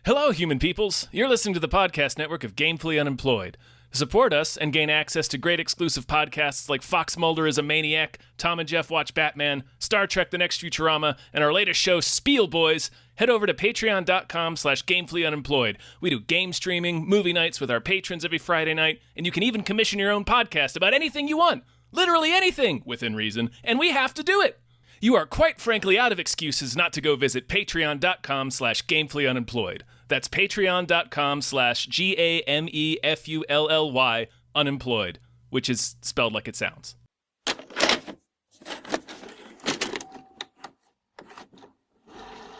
Hello, human peoples. You're listening to the podcast network of Gamefully Unemployed. To support us and gain access to great exclusive podcasts like Fox Mulder is a Maniac, Tom and Jeff Watch Batman, Star Trek The Next Futurama, and our latest show, Spiel Boys, head over to patreon.com/gamefullyunemployed. We do game streaming, movie nights with our patrons every Friday night, and you can even commission your own podcast about anything you want. Literally anything, within reason, and we have to do it. You are quite frankly out of excuses not to go visit patreon.com/gamefullyunemployed. That's patreon.com/GAMEFULLY unemployed, which is spelled like it sounds.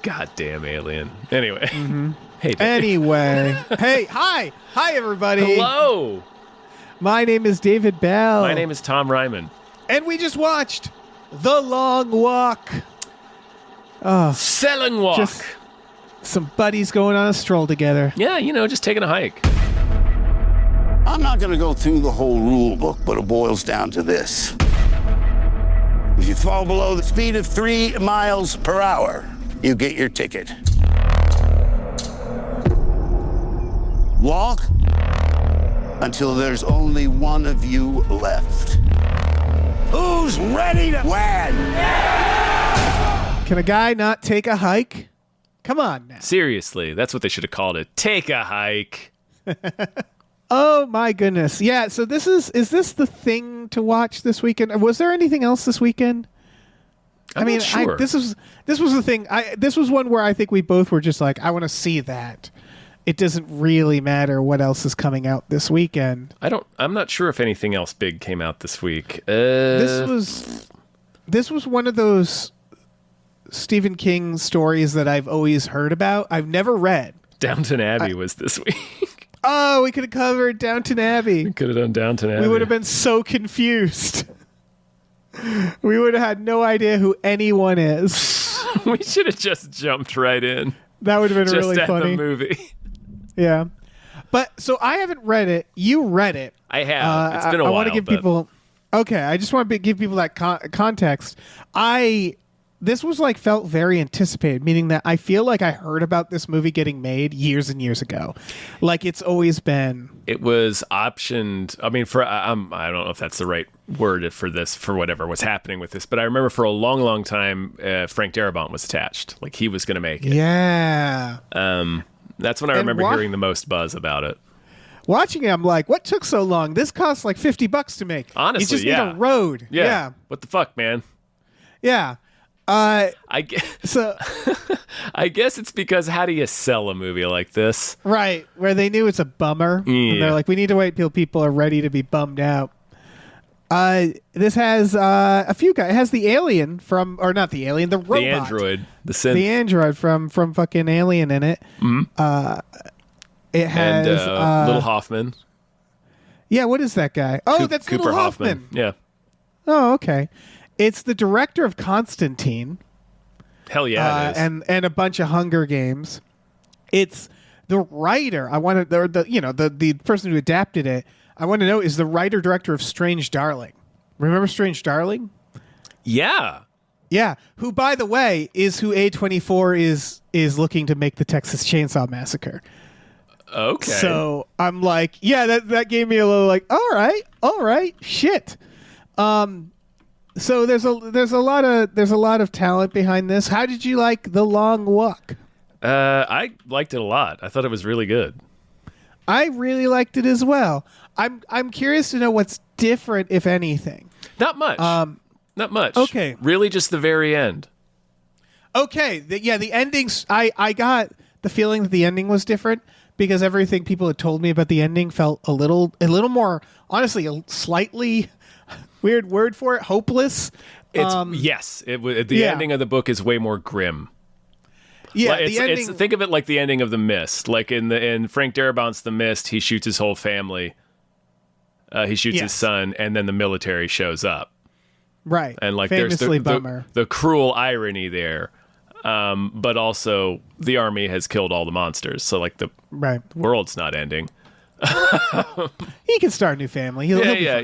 Goddamn alien. Anyway. Mm-hmm. Hey, Dave. Anyway. Hey, hi. Hi, everybody. Hello. My name is David Bell. My name is Tom Ryman. And we just watched The Long Walk. Selling Walk. Just some buddies going on a stroll together. Yeah, just taking a hike. I'm not going to go through the whole rule book, but it boils down to this. If you fall below the speed of 3 miles per hour, you get your ticket. Walk until there's only one of you left. Who's ready to win? Can a guy not take a hike? Come on now. Seriously, that's what they should have called it. Take a hike. Oh my goodness. Yeah, so is this the thing to watch this weekend? Was there anything else this weekend? I'm not sure. This was the thing. This was one where I think we both were just like, I want to see that. It doesn't really matter what else is coming out this weekend. I'm not sure if anything else big came out this week. This was one of those Stephen King stories that I've always heard about. I've never read. Downton Abbey was this week. Oh, we could have covered Downton Abbey. We could have done Downton Abbey. We would have been so confused. We would have had no idea who anyone is. We should have just jumped right in. That would have been just really at funny. The movie. Yeah. But so I haven't read it. You read it. I have. It's been a while. I want to give people. Okay, I just want to give people that context. This was felt very anticipated, meaning that I feel like I heard about this movie getting made years and years ago. Like it's always been. It was optioned. I mean, I don't know if that's the right word for this, for whatever was happening with this, but I remember for a long, long time, Frank Darabont was attached. Like he was going to make it. Yeah. That's when I remember hearing the most buzz about it. Watching it, I'm like, what took so long? This costs like $50 to make. Honestly, you just yeah. need a road. Yeah. What the fuck, man? Yeah. I guess it's because how do you sell a movie like this? Right, where they knew it's a bummer. Yeah. And they're like, we need to wait till people are ready to be bummed out. This has a few guys. It has the alien or not the alien, the robot. The android. The synth. The android from fucking Alien in it. Mm-hmm. It has... Little Hoffman. Yeah, what is that guy? Oh, that's Cooper Little Hoffman. Yeah. Oh, okay. It's the director of Constantine. Hell yeah, it is. And a bunch of Hunger Games. It's the writer. I want to the person who adapted it. I want to know is the writer director of Strange Darling. Remember Strange Darling? Yeah. Yeah. Who, by the way, is who A24 is looking to make the Texas Chainsaw Massacre. Okay. So I'm like, yeah, that gave me a little like, all right, shit. So there's a lot of talent behind this. How did you like The Long Walk? I liked it a lot. I thought it was really good. I really liked it as well. I'm curious to know what's different, if anything. Not much. Not much. Okay. Really, just the very end. Okay. The endings. I got the feeling that the ending was different because everything people had told me about the ending felt a little more, honestly, a slightly. Weird word for it. Hopeless. Yes. The ending of the book is way more grim. Yeah, the ending. Think of it like the ending of The Mist. Like in Frank Darabont's The Mist, he shoots his whole family. He shoots his son, and then the military shows up. Right. And famously there's bummer. the cruel irony there. But also the army has killed all the monsters, so the world's not ending. He can start a new family. He'll be fine.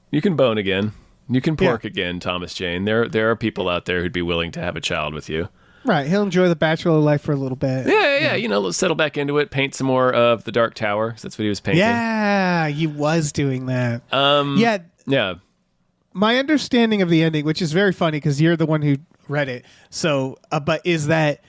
You can bone again. You can pork again, Thomas Jane. There are people out there who'd be willing to have a child with you. Right. He'll enjoy the bachelor life for a little bit. Yeah. You know, let's settle back into it, paint some more of the Dark Tower. 'Cause that's what he was painting. Yeah, he was doing that. Yeah. Yeah. My understanding of the ending, which is very funny because you're the one who read it. So, but is that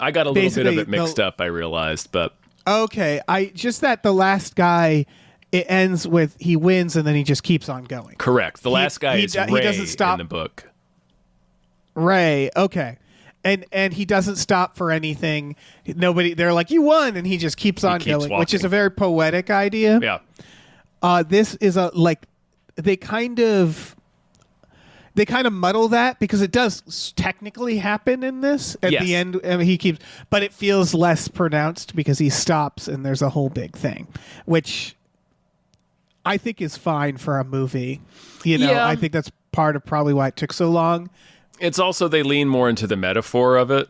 I got a little bit of basically it mixed up, I realized, but okay? Just that the last guy, it ends with he wins and then he just keeps on going. correct. The last guy is Ray he doesn't stop. in the book. Ray, okay. And he doesn't stop for anything. They're like, you won, and he just keeps on keeps going, which is walking. a very poetic idea. Yeah. This is they kind of muddle that because it does technically happen in this at Yes. the end. I mean, but it feels less pronounced because he stops and there's a whole big thing, which I think is fine for a movie. Yeah. I think that's part of probably why it took so long. It's also they lean more into the metaphor of it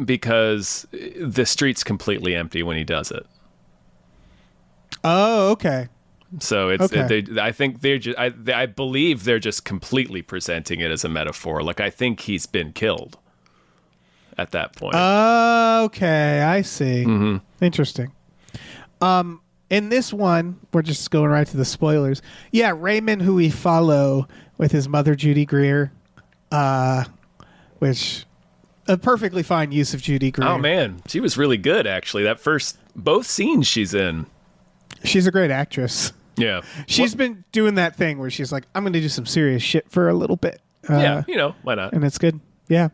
because the street's completely empty when he does it. Oh, okay. So it's Okay. I think they're just I believe they're just completely presenting it as a metaphor. Like I think he's been killed at that point. Okay, I see. Mm-hmm. Interesting. In this one, we're just going right to the spoilers. Yeah, Raymond, who we follow with his mother, Judy Greer, which a perfectly fine use of Judy Greer. Oh man, she was really good actually. That first both scenes she's in. She's a great actress. Yeah. She's been doing that thing where she's like, I'm going to do some serious shit for a little bit. Yeah, why not? And it's good. Yeah.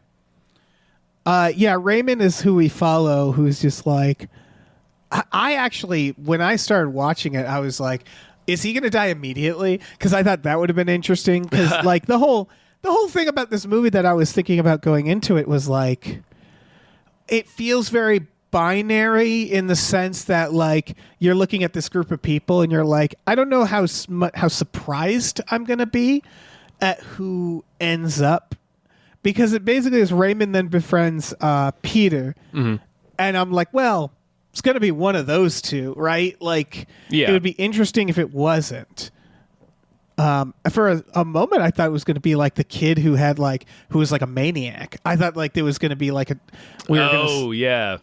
Yeah, Raymond is who we follow, who's just like, I actually, when I started watching it, I was like, is he going to die immediately? Because I thought that would have been interesting. Because like the whole thing about this movie that I was thinking about going into it was like, it feels very binary in the sense that like you're looking at this group of people and you're like, I don't know how surprised I'm going to be at who ends up, because it basically is Raymond then befriends Peter, and I'm like, well, it's going to be one of those two, right? Like, Yeah. it would be interesting if it wasn't. For a moment, I thought it was going to be like the kid who was like a maniac. I thought like there was going to be like Yeah.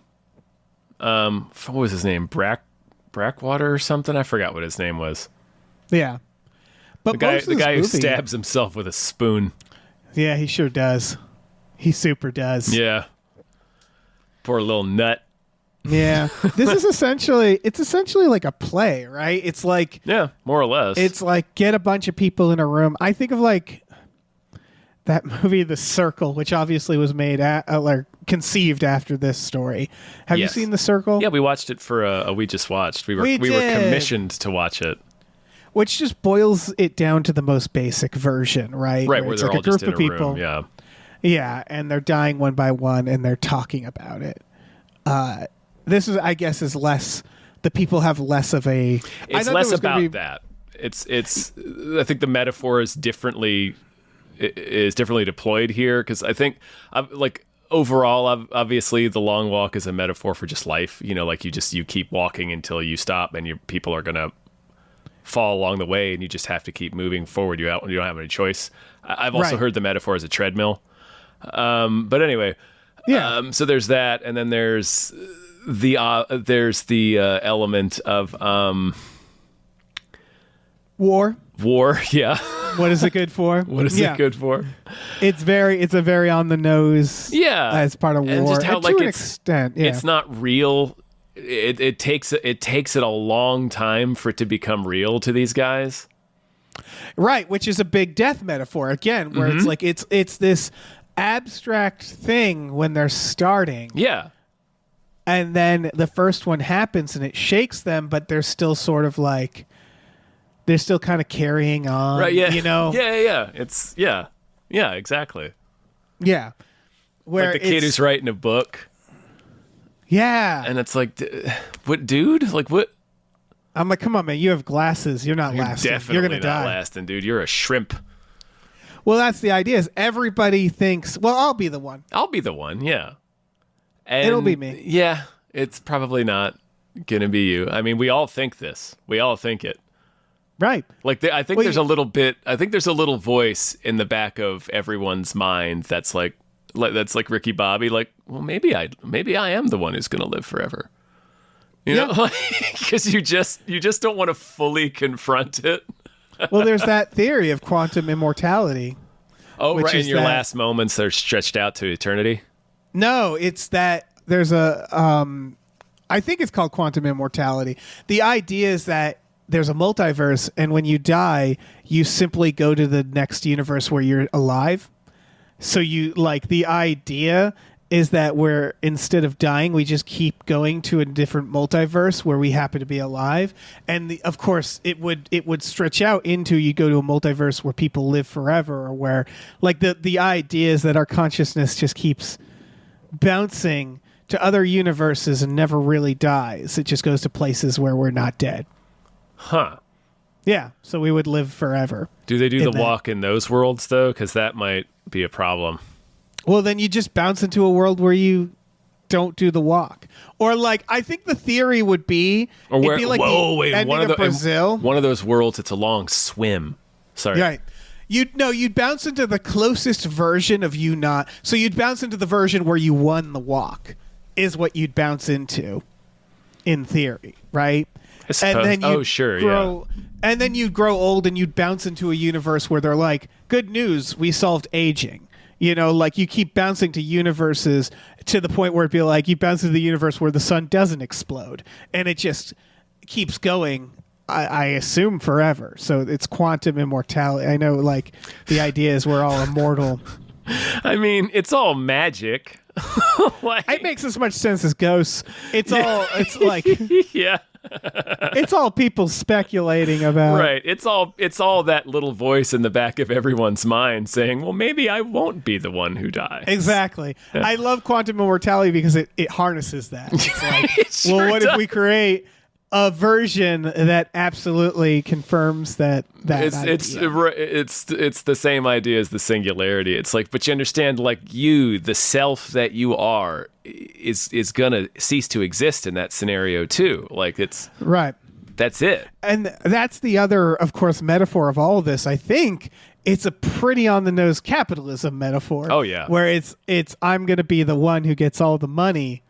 What was his name? Brackwater or something? I forgot what his name was. yeah. But The guy who stabs himself with a spoon. Yeah, he sure does. He super does. Yeah. Poor little nut. Yeah. It's essentially like a play, right? It's like, Yeah, more or less. it's like get a bunch of people in a room. I think of like that movie, The Circle, which obviously was made or conceived after this story. Have you Yes. seen The Circle? Yeah, we watched it for a We Just Watched. We were We did. commissioned to watch it. Which just boils it down to the most basic version, right? Right, where it's they're like all a group just in of a people. room. Yeah. Yeah, and they're dying one by one, and they're talking about it. This is, I guess, is less. The people have less of a. It's less about that. It's. I think the metaphor is differently deployed here because I think like overall, obviously, the long walk is a metaphor for just life. You know, like you keep walking until you stop, and your people are gonna fall along the way, and you just have to keep moving forward. You don't have any choice. I've also Right. heard the metaphor as a treadmill. But anyway, Yeah. so there's that, and then there's the element of War. war. Yeah. What is it good for? What is it good for? It's a very on the nose. Yeah. As part of war, And just how, and like, to an it's- extent. Yeah. It's not real. It takes it a long time for it to become real to these guys. Right, which is a big death metaphor again, where Mm-hmm. it's like it's this abstract thing when they're starting, Yeah. and then the first one happens and it shakes them, but they're still sort of like they're still kind of carrying on, Right. Yeah. You know, Yeah. It's yeah. Exactly. yeah. Where Like the kid who's writing a book, yeah, and it's like, what, dude? Like, what? I'm like, come on, man, you have glasses, you're not lasting, Definitely you're gonna not die. lasting, dude. You're a shrimp. Well, that's the idea. Is everybody thinks, well, I'll be the one. I'll be the one. Yeah. And It'll be me. Yeah. It's probably not gonna be you. I mean, we all think this. We all think it. Right. Like, I think Well, there's a little voice in the back of everyone's mind that's like, like that's like Ricky Bobby, like, well, maybe I am the one who's going to live forever. You know, because you just don't want to fully confront it. Well, there's that theory of quantum immortality. Oh, right. In your last moments, they're stretched out to eternity. No, it's that there's a, I think it's called quantum immortality. The idea is that there's a multiverse, and when you die, you simply go to the next universe where you're alive. So you, like, the idea is that we're, instead of dying, we just keep going to a different multiverse where we happen to be alive. And of course, it would stretch out into, you go to a multiverse where people live forever, or where, like, the idea is that our consciousness just keeps bouncing to other universes and never really dies. It just goes to places where we're not dead. Huh. Yeah, so we would live forever. Do they do the walk in those worlds, though? Because that might be a problem. Well, then you just bounce into a world where you don't do the walk. Or, like, I think the theory would be... Or where, it'd be like one of Brazil. One of those worlds, it's a long swim. Sorry. Right. You'd bounce into the closest version of you not... So you'd bounce into the version where you won the walk, is what you'd bounce into, in theory, right? I suppose. And then yeah. And then you'd grow old and you'd bounce into a universe where they're like, good news, we solved aging. You know, like, you keep bouncing to universes to the point where it'd be like you bounce into the universe where the sun doesn't explode. And it just keeps going, I assume, forever. So it's quantum immortality. I know, like, the idea is we're all immortal. I mean, it's all magic. Like, it makes as much sense as ghosts. It's like... Yeah. It's all people speculating about. Right. It's all that little voice in the back of everyone's mind saying, well, maybe I won't be the one who dies. Exactly. Yeah. I love quantum immortality because it harnesses that. It's like, it sure well, what does. if we create a version that absolutely confirms that it's the same idea as the singularity. It's like, but you understand, like, you, the self that you are, is gonna cease to exist in that scenario too. Like, it's right. That's it. And that's the other, of course, metaphor of all of this. I think it's a pretty on the nose capitalism metaphor. Oh yeah, where it's I'm gonna be the one who gets all the money.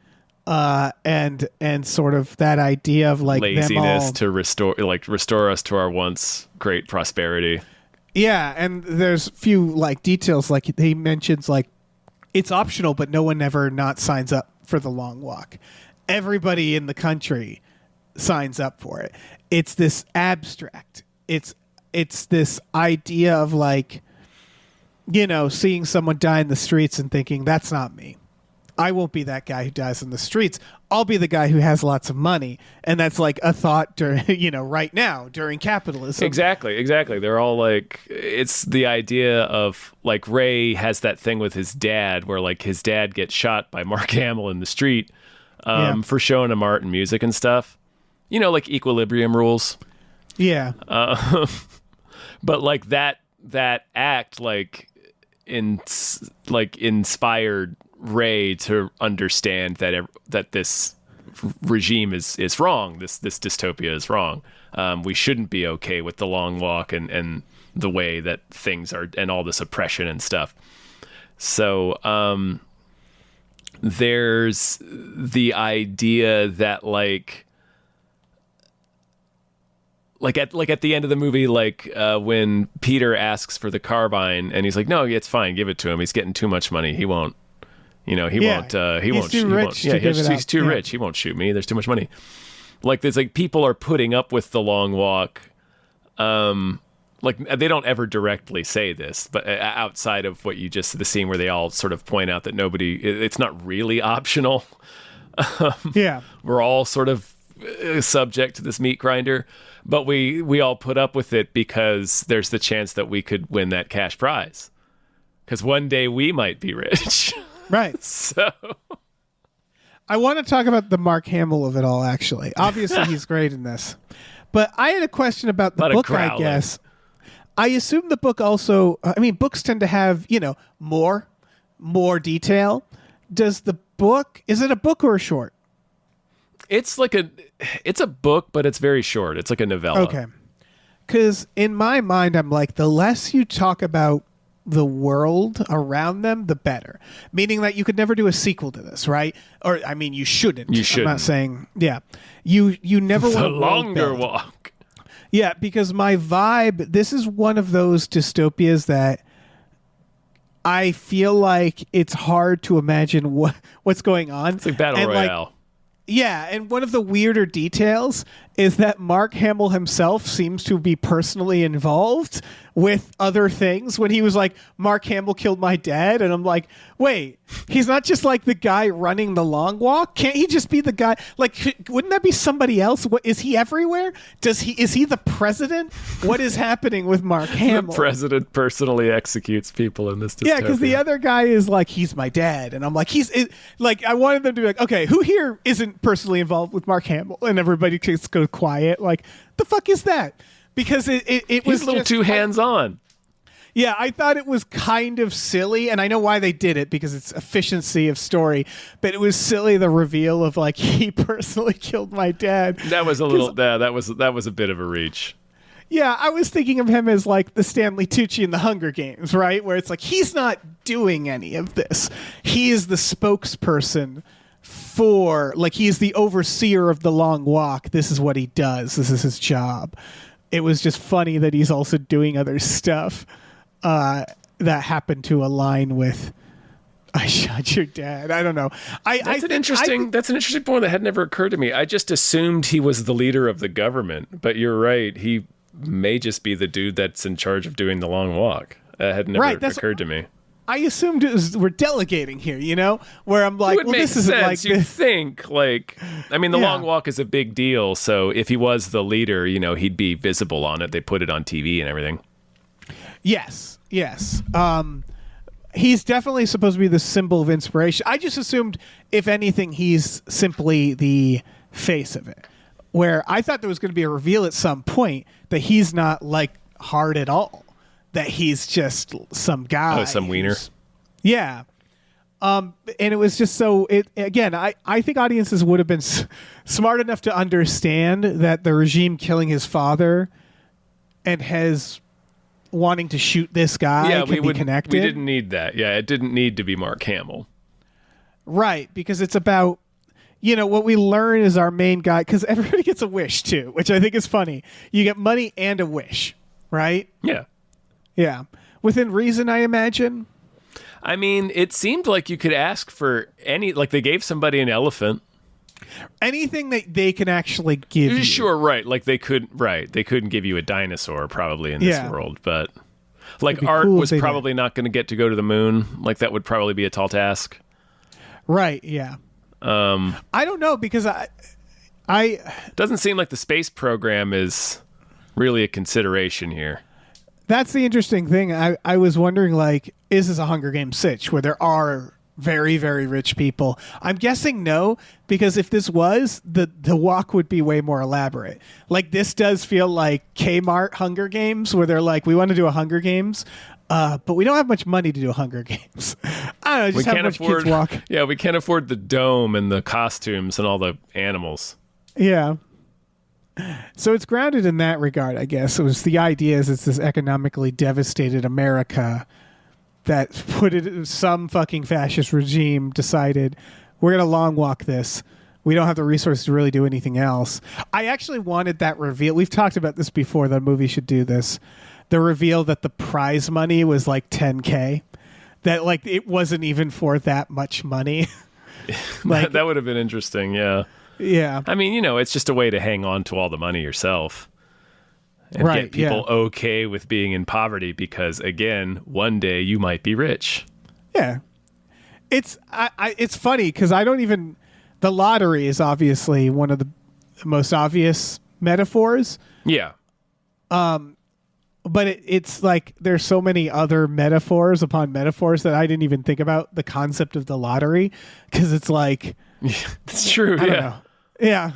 And sort of that idea of, like, laziness to restore us to our once great prosperity. Yeah, and there's few, like, details, like he mentions, like, it's optional, but no one ever not signs up for the long walk. Everybody in the country signs up for it. It's this abstract. It's this idea of, like, you know, seeing someone die in the streets and thinking, that's not me. I won't be that guy who dies in the streets. I'll be the guy who has lots of money. And that's, like, a thought during, you know, right now during capitalism. Exactly. They're all like, it's the idea of, like, Ray has that thing with his dad where, like, his dad gets shot by Mark Hamill in the street for showing him art and music and stuff. You know, like equilibrium rules. Yeah. But, like, that act, like inspired Ray to understand that this regime is wrong. This dystopia is wrong. We shouldn't be okay with the long walk and the way that things are and all this oppression and stuff. So there's the idea that like at the end of the movie, when Peter asks for the carbine and he's like, no, it's fine, give it to him. He's getting too much money. He won't. You know, he won't. He's too rich. He's too rich. He won't shoot me. There's too much money. Like, there's, like, people are putting up with the long walk. Like, they don't ever directly say this, but outside of what you just, the scene where they all sort of point out that it's not really optional. Yeah, we're all sort of subject to this meat grinder, but we all put up with it because there's the chance that we could win that cash prize. Because one day we might be rich. Right. So I want to talk about the Mark Hamill of it all, actually. Obviously, he's great in this. But I had a question about the book, I guess. I assume the book also, I mean, books tend to have, you know, more detail. Does the book, is it a book or a short? It's a book, but it's very short. It's like a novella. Okay. Because in my mind, I'm like, the less you talk about the world around them, the better. Meaning that you could never do a sequel to this, right? Or I mean, you shouldn't. You shouldn't. I'm not saying, yeah. You never want The to longer walk. Yeah, because my vibe, this is one of those dystopias that I feel like it's hard to imagine what's going on. It's like Battle And, Royale. Yeah, and one of the weirder details is that Mark Hamill himself seems to be personally involved with other things when he was like, Mark Hamill killed my dad. And I'm like, wait, he's not just like the guy running the long walk. Can't he just be the guy? Like, wouldn't that be somebody else? What, is he everywhere? Is he the president? What is happening with Mark Hamill? The president personally executes people in this dystopia. Yeah, because the other guy is like, he's my dad. And I'm like, like, I wanted them to be like, okay, who here isn't personally involved with Mark Hamill? And everybody just goes quiet. Like, the fuck is that? Because it was He's a little just, too hands-on. Yeah, I thought it was kind of silly, and I know why they did it because it's efficiency of story. But it was silly, the reveal of like he personally killed my dad. That was a little. That was a bit of a reach. Yeah, I was thinking of him as like the Stanley Tucci in the Hunger Games, right? Where it's like he's not doing any of this. He is the spokesperson for, like, he's the overseer of the long walk. This is what he does. This is his job. It was just funny that he's also doing other stuff that happened to align with I shot your dad. I don't know. That's an interesting point that had never occurred to me. I just assumed he was the leader of the government, but you're right. He may just be the dude that's in charge of doing the long walk. That had never occurred to me. I assumed we're delegating here, you know, where I'm like, well, this isn't like you this. think, like, I mean, the long walk is a big deal. So if he was the leader, you know, he'd be visible on it. They put it on TV and everything. Yes. He's definitely supposed to be the symbol of inspiration. I just assumed, if anything, he's simply the face of it. Where I thought there was going to be a reveal at some point that he's not like hard at all. That he's just some guy. Oh, some wiener. Yeah. And it was just so, I think audiences would have been smart enough to understand that the regime killing his father and his wanting to shoot this guy can be connected. We didn't need that. Yeah, it didn't need to be Mark Hamill. Right, because it's about, you know, what we learn is our main guy, because everybody gets a wish too, which I think is funny. You get money and a wish, right? Yeah. Yeah. Within reason, I imagine. I mean, it seemed like you could ask for like they gave somebody an elephant. Anything that they can actually give you. Sure, right. Like they couldn't give you a dinosaur probably in this world, but like Art was probably not going to go to the moon. Like that would probably be a tall task. Right, yeah. I don't know, because I doesn't seem like the space program is really a consideration here. That's the interesting thing. I was wondering, like, is this a Hunger Games sitch where there are very, very rich people? I'm guessing no, because if this was, the walk would be way more elaborate. Like, this does feel like Kmart Hunger Games, where they're like, we want to do a Hunger Games, but we don't have much money to do a Hunger Games. I don't know, just have a bunch of kids walk. Yeah, we can't afford the dome and the costumes and all the animals. Yeah. So it's grounded in that regard, I guess. It was the idea is it's this economically devastated America that some fucking fascist regime decided we're going to long walk this. We don't have the resources to really do anything else. I actually wanted that reveal. We've talked about this before. The movie should do this. The reveal that the prize money was like $10K. That like it wasn't even for that much money. Like that would have been interesting. Yeah. Yeah. I mean, you know, it's just a way to hang on to all the money yourself and get people okay with being in poverty because, again, one day you might be rich. Yeah. It's funny because I don't even... The lottery is obviously one of the most obvious metaphors. Yeah. But it's like there's so many other metaphors upon metaphors that I didn't even think about the concept of the lottery because it's like... It's true, I don't know. Yeah.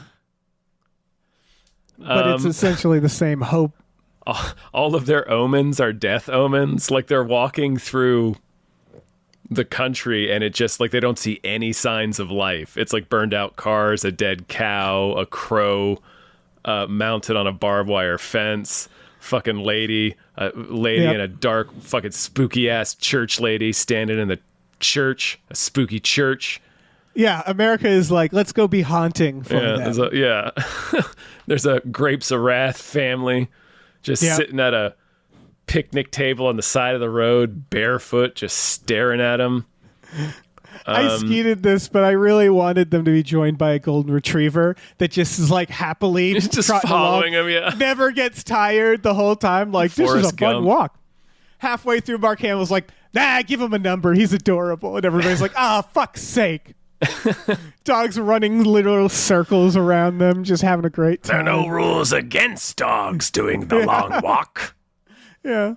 But it's essentially the same hope. All of their omens are death omens. Like they're walking through the country and it just like they don't see any signs of life. It's like burned out cars, a dead cow, a crow mounted on a barbed wire fence, fucking lady, a lady Yep. in a dark, fucking spooky ass church lady standing in the church, a spooky church. Yeah, America is like, let's go be haunting for them. There's a Grapes of Wrath family just Yeah. sitting at a picnic table on the side of the road, barefoot, just staring at them. I skeeted this, but I really wanted them to be joined by a golden retriever that just is like happily Just trotting following along, him, yeah. never gets tired the whole time. Like, this is a Forrest fun Gump. walk. Halfway through, Mark Hamill's like, nah, give him a number. He's adorable. And everybody's like, fuck's sake. Dogs running literal circles around them, just having a great time. There are no rules against dogs doing the long walk. Yeah.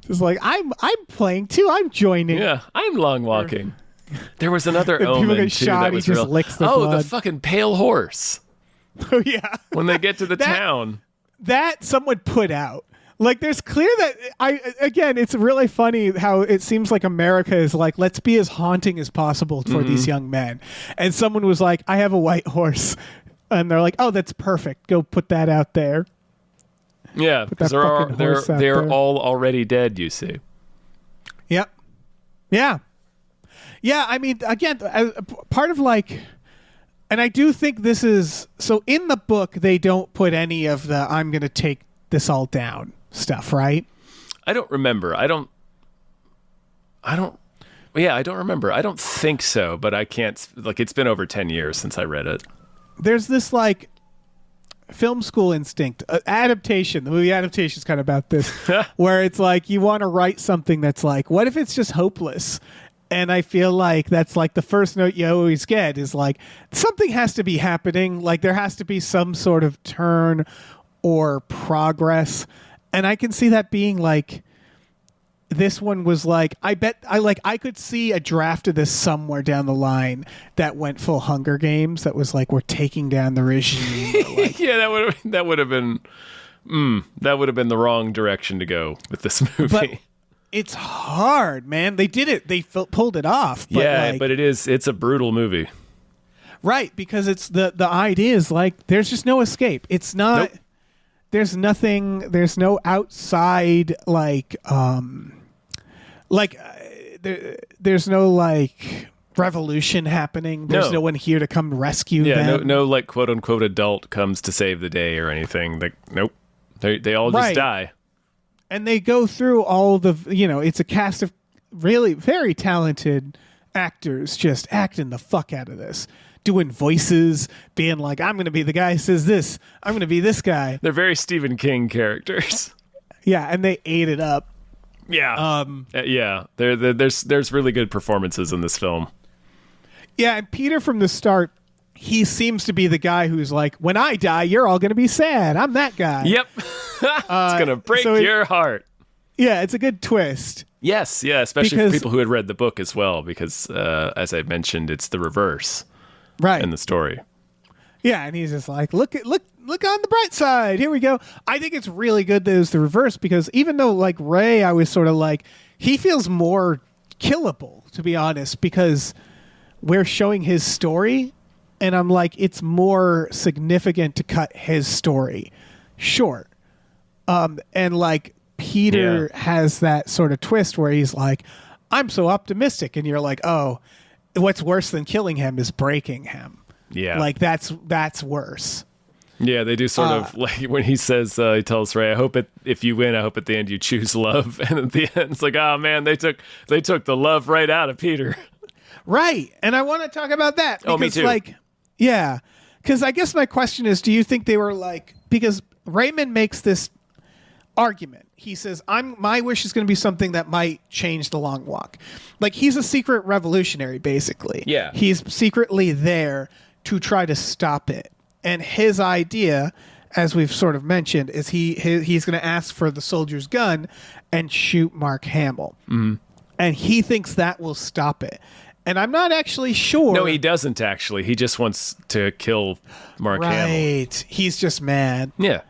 Just like, I'm playing too. I'm joining. Yeah, I'm long walking. There was another If people omen get too shot, that he was just real. licks the the blood. fucking pale horse. Oh, yeah. When they get to the town. That someone put out. Like, there's clear that it's really funny how it seems like America is like, let's be as haunting as possible for these young men. And someone was like, I have a white horse. And they're like, oh, that's perfect. Go put that out there. Yeah, because that fucking horse out they're there. all already dead, you see. Yep. Yeah. Yeah, I mean, again, part of like, and I do think this is, so in the book, they don't put any of the, I'm going to take this all down stuff, right? I don't remember. I don't remember. I don't think so, but I can't, like, it's been over 10 years since I read it. There's this like film school instinct, adaptation. The movie adaptation is kind of about this, where it's like you want to write something that's like, what if it's just hopeless? And I feel like that's like the first note you always get is like something has to be happening. Like there has to be some sort of turn or progress. And I can see that being like, this one was like, I could see a draft of this somewhere down the line that went full Hunger Games. That was like, we're taking down the regime. Or like, Yeah, that would have been the wrong direction to go with this movie. but it's hard, man. They did it. They pulled it off. But yeah, like, but it's a brutal movie. right, because it's the idea is like there's just no escape. It's not. Nope. There's nothing. There's no outside there's no like revolution happening. There's no one here to come rescue them. no like quote unquote adult comes to save the day or anything. Like nope, they all just Right. die. And they go through all the, it's a cast of really very talented actors just acting the fuck out of this, doing voices, being like, I'm going to be the guy who says this. I'm going to be this guy. They're very Stephen King characters. Yeah, and they ate it up. Yeah. Yeah. There's really good performances in this film. Yeah, and Peter from the start, he seems to be the guy who's like, when I die, you're all going to be sad. I'm that guy. Yep. It's gonna break so your heart. Yeah, it's a good twist. Yes, yeah, especially Because- for people who had read the book as well, because as I mentioned, it's the reverse Right. in the story. Yeah, and he's just like, look on the bright side. Here we go. I think it's really good that it was the reverse, because even though like Ray, I was sort of like, he feels more killable, to be honest, because we're showing his story, and I'm like, it's more significant to cut his story short. And like Peter has that sort of twist where he's like, I'm so optimistic, and you're like, oh, what's worse than killing him is breaking him. Yeah. Like that's worse. Yeah, they do sort of like when he says, he tells Ray, I hope if you win, I hope at the end you choose love. And at the end, it's like, oh man, they took the love right out of Peter. Right. And I want to talk about that. Because, Oh, me too. like, yeah. Because I guess my question is, do you think they were like, because Raymond makes this argument. He says, my wish is going to be something that might change the long walk. Like, he's a secret revolutionary, basically. Yeah. He's secretly there to try to stop it. And his idea, as we've sort of mentioned, is he's going to ask for the soldier's gun and shoot Mark Hamill. Mm-hmm. And he thinks that will stop it. And I'm not actually sure. No, he doesn't actually. He just wants to kill Mark Hamill. Right. He's just mad. Yeah.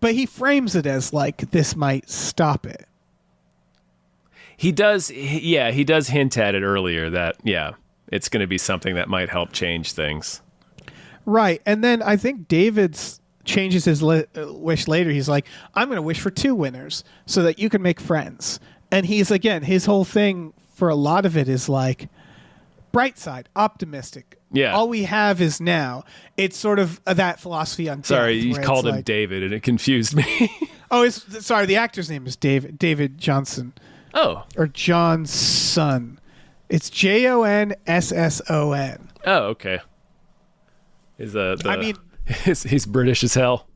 But he frames it as like, this might stop it. He does hint at it earlier that, yeah, it's going to be something that might help change things. Right. And then I think David's changes his wish later. He's like, I'm going to wish for 2 winners so that you can make friends. And he's, again, his whole thing for a lot of it is like bright side, optimistic. Yeah. All we have is now. It's sort of that philosophy on Sorry, death, you where called it's him like, David, and it confused me. sorry, the actor's name is David Johnson. Oh. Or Johnson. It's Jonson. Oh, okay. He's British as hell.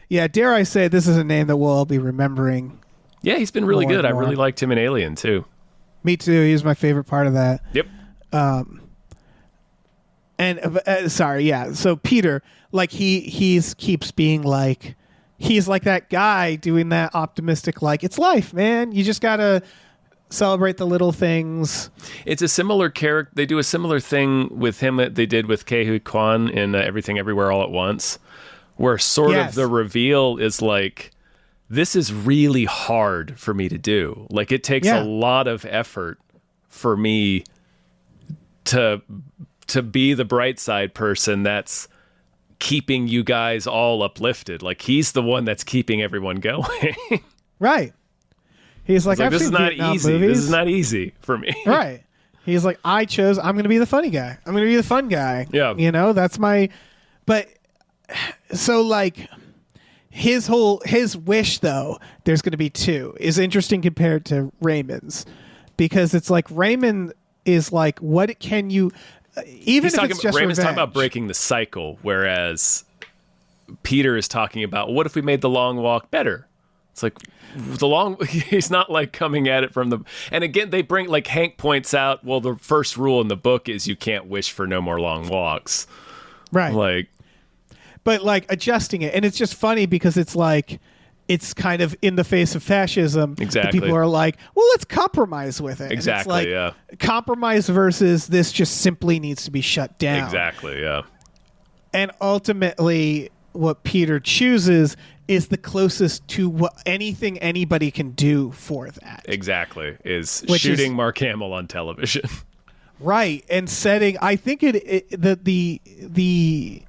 Yeah, dare I say this is a name that we'll all be remembering. Yeah, he's been really More good. and I more. really liked him in Alien, too. Me too. He was my favorite part of that. Yep. So Peter, like he's keeps being like, he's like that guy doing that optimistic, like, it's life, man. You just gotta celebrate the little things. It's a similar character. They do a similar thing with him that they did with Ke Huy Quan in Everything Everywhere All at Once, where sort Yes. of the reveal is like, this is really hard for me to do. Like, it takes Yeah. a lot of effort for me to be the bright side person that's keeping you guys all uplifted. Like, he's the one that's keeping everyone going. Right. He's like, I've this seen is not Vietnam easy. movies. This is not easy for me. Right. He's like, I'm going to be the funny guy. I'm going to be the fun guy. Yeah. You know, that's my, but so like his wish though, there's going to be 2, is interesting compared to Raymond's, because it's like Raymond is like, what can you, even if it's just Raymond's talking about revenge. breaking the cycle, whereas Peter is talking about, what if we made the long walk better? It's like he's not like coming at it from the, and again, they bring, like Hank points out, well, the first rule in the book is you can't wish for no more long walks. Right. Like, But like adjusting it. And it's just funny because it's like, it's kind of in the face of fascism. Exactly. The people are like, well, let's compromise with it. Exactly, And it's like, compromise versus this just simply needs to be shut down. exactly, yeah. And ultimately, what Peter chooses is the closest to what anything anybody can do for that. Exactly. Is Which shooting is- Mark Hamill on television. Right. And setting, I think the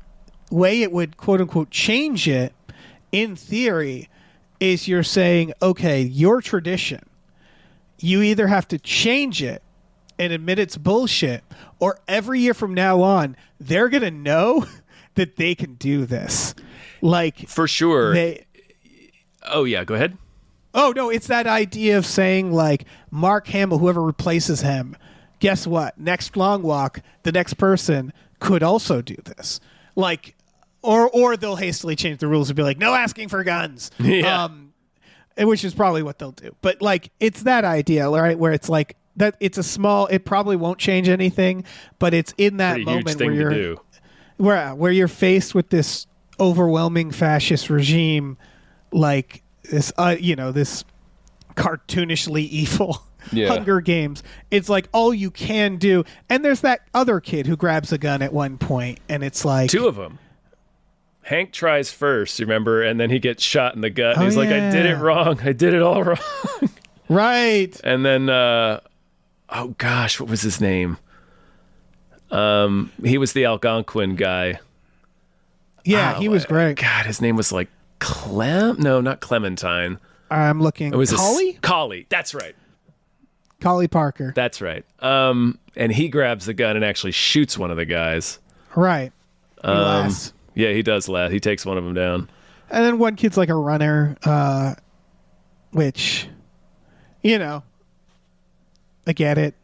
way it would quote unquote change it in theory is you're saying, okay, your tradition, you either have to change it and admit it's bullshit, or every year from now on, they're going to know that they can do this. Like, For sure. they, Oh, yeah, go ahead. oh no, it's that idea of saying like Mark Hamill, whoever replaces him, guess what? Next long walk, the next person could also do this. Like, or they'll hastily change the rules and be like, no asking for guns. Yeah. Which is probably what they'll do. But like, it's that idea, right? Where it's like that. It's a small. It probably won't change anything, but it's in that Pretty huge moment thing where to you're do. where you're faced with this overwhelming fascist regime, like this, this cartoonishly evil Yeah. Hunger Games. It's like all you can do. And there's that other kid who grabs a gun at one point, and it's like 2 of them. Hank tries first, remember, and then he gets shot in the gut. And Oh, he's like, I did it yeah. wrong. I did it all wrong. right. And then, oh gosh, what was his name? He was the Algonquin guy. Yeah, he was great. God, his name was like No, not Clementine. I'm looking. It was Collie? Collie. That's right. Collie Parker. That's right. And he grabs the gun and actually shoots one of the guys. Right. He laughs. Yeah, he does laugh. He takes one of them down. And then one kid's like a runner, which, I get it.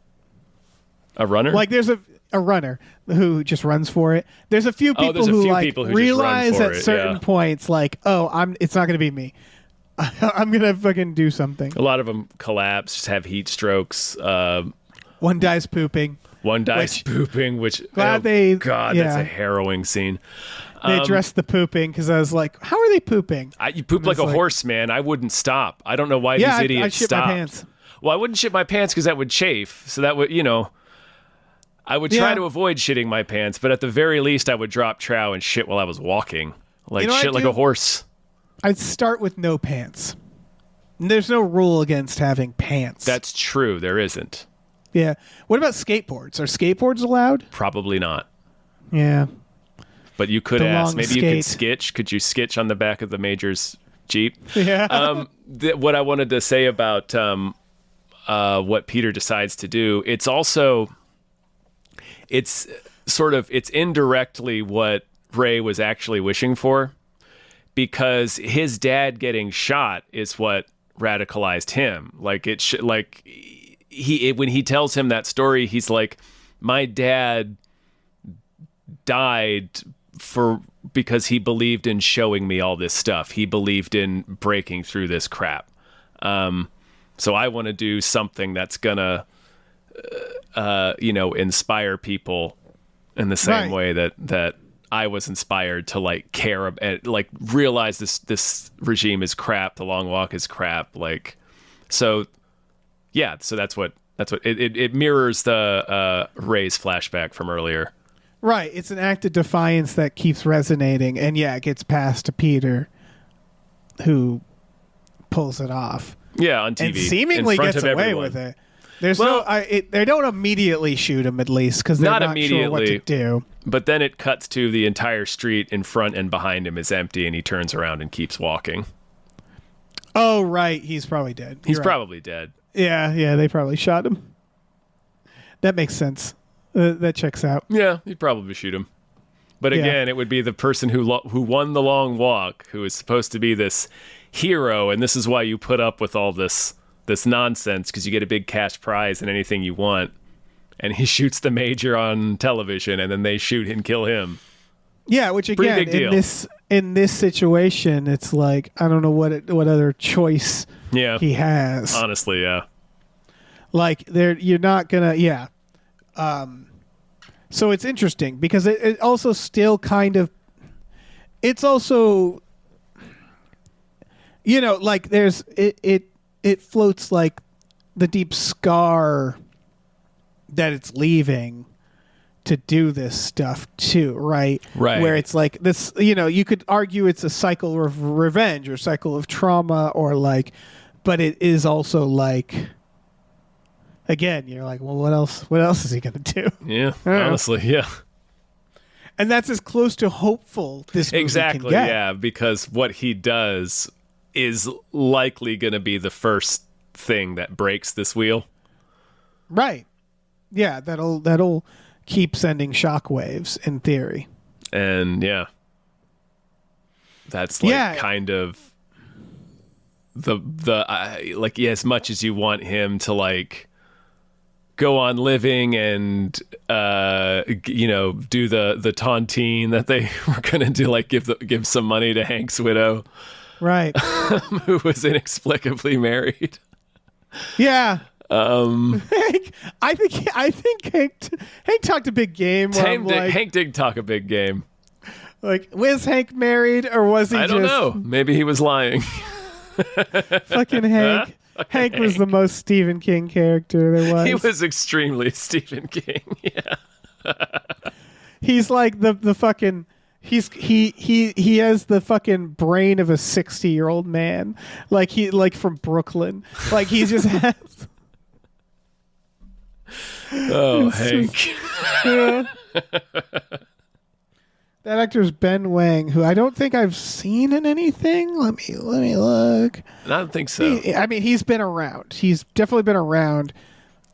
A runner? Like there's a runner who just runs for it. There's a few people there's a who few like people who just realize run for at it, certain yeah. points, like, it's not going to be me. I'm going to fucking do something. A lot of them collapse, just have heat strokes. One dies pooping. One dies Which- pooping, which Glad they- God, yeah. that's a harrowing scene. They addressed the pooping because I was like, how are they pooping? You poop like a like- horse, man. I wouldn't stop. I don't know why Yeah, these idiots I shit stopped. my pants. Well, I wouldn't shit my pants because that would chafe. So that would, I would try Yeah. to avoid shitting my pants, but at the very least, I would drop trow and shit while I was walking, like You know what shit I like do? a horse. I'd start with no pants. There's no rule against having pants. That's true. There isn't. Yeah. What about skateboards? Are skateboards allowed? Probably not. Yeah. but you could The ask. long Maybe you can skate. skitch. Could you skitch on the back of the Major's Jeep? Yeah. What I wanted to say about what Peter decides to do, it's indirectly what Ray was actually wishing for, because his dad getting shot is what radicalized him. Like when he tells him that story, he's like, my dad died because he believed in showing me all this stuff. He believed in breaking through this crap. So I want to do something that's gonna, inspire people in the same way that I was inspired to like care and like realize this regime is crap. The Long Walk is crap. Like, so yeah. So that's what it mirrors the Ray's flashback from earlier. Right. It's an act of defiance that keeps resonating, and it gets passed to Peter, who pulls it off. Yeah, on TV. And seemingly in front gets of away everyone. with it. There's they don't immediately shoot him, at least, because they're not sure what to do. But then it cuts to the entire street in front and behind him is empty, and he turns around and keeps walking. Oh, right. He's probably dead. He's You're right. probably dead. Yeah, they probably shot him. That makes sense. That checks out. Yeah, he'd probably shoot him. But again, it would be the person who won the Long Walk, who is supposed to be this hero, and this is why you put up with all this nonsense, because you get a big cash prize and anything you want. And he shoots the Major on television, and then they shoot and kill him. Yeah, which again, big deal. in this situation, it's like I don't know what other choice he has. Honestly, yeah. Like you're not gonna so it's interesting because it also still kind of it's also like there's it floats like the deep scar that it's leaving to do this stuff too, right? Right. Where it's like this, you could argue it's a cycle of revenge or cycle of trauma or like, but it is also like, again, you're like, well, what else is he going to do? Yeah, honestly, yeah. And that's as close to hopeful this movie Exactly, can get. yeah, because what he does is likely going to be the first thing that breaks this wheel. Right. Yeah, that'll keep sending shockwaves in theory. And yeah. That's like kind of as much as you want him to like go on living and do the tontine that they were gonna do, like give some money to Hank's widow, right? Who was inexplicably married. Yeah. Hank, I think Hank talked a big game. Hank did talk a big game. Like, was Hank married or was he? I don't know. Maybe he was lying. Fucking Hank. Hank was the most Stephen King character there was. He was extremely Stephen King. Yeah. He's like the fucking. He has the fucking brain of a 60-year-old man. Like from Brooklyn. Like he just has. Oh, Hank. Yeah. That actor's Ben Wang, who I don't think I've seen in anything. Let me look. I don't think so. He's been around. He's definitely been around.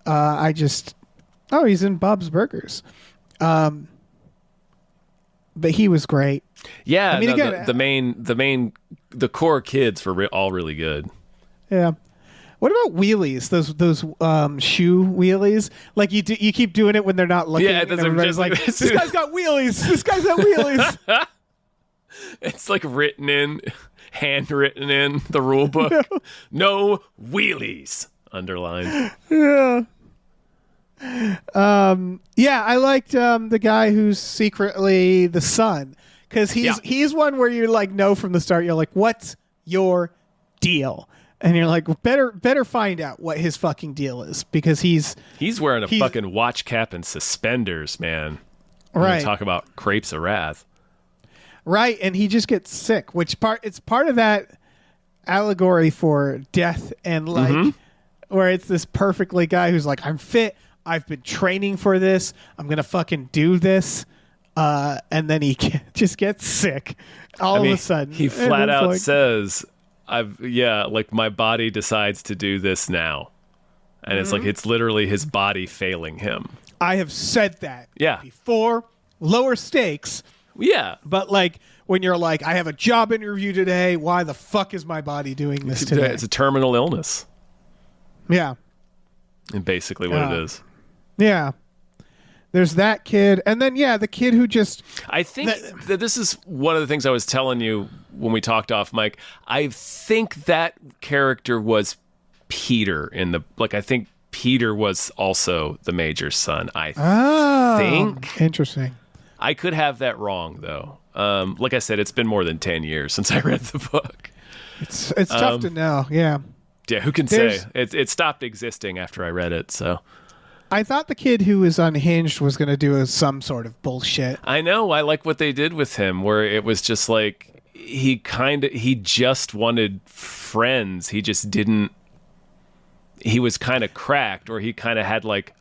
He's in Bob's Burgers. But he was great. Yeah, I mean, again, the core kids were all really good. Yeah. What about wheelies? Those shoe wheelies? Like you keep doing it when they're not looking. Yeah, and everybody's like, this guy's got wheelies. This guy's got wheelies. It's like handwritten in the rule book. No wheelies underlined. Yeah. I liked the guy who's secretly the son, because he's one where you like know from the start. You're like, what's your deal? And you're like, better find out what his fucking deal is, because he's wearing a fucking watch cap and suspenders, man. Right. Talk about crepes of wrath. Right, and he just gets sick, it's part of that allegory for death and like where it's this perfectly guy who's like, I'm fit, I've been training for this, I'm gonna fucking do this. and then he just gets sick all of a sudden. He And flat it's out like, says, like my body decides to do this now. And it's like, it's literally his body failing him. I have said that Yeah. before. Lower stakes, Yeah. but like when you're like, I have a job interview today. Why the fuck is my body doing this today? It's a terminal illness. Yeah. And basically what it is. Yeah. There's that kid. And then, the kid who just. I think that this is one of the things I was telling you when we talked off mic. I think that character was Peter I think Peter was also the Major's son. I think. Interesting. I could have that wrong, though. Like I said, it's been more than 10 years since I read the book. It's tough to know. Yeah. Yeah, who can say? It stopped existing after I read it, so. I thought the kid who was unhinged was going to do some sort of bullshit. I know. I like what they did with him, where it was just like he just wanted friends. He just didn't. He was kind of cracked, or he kind of had like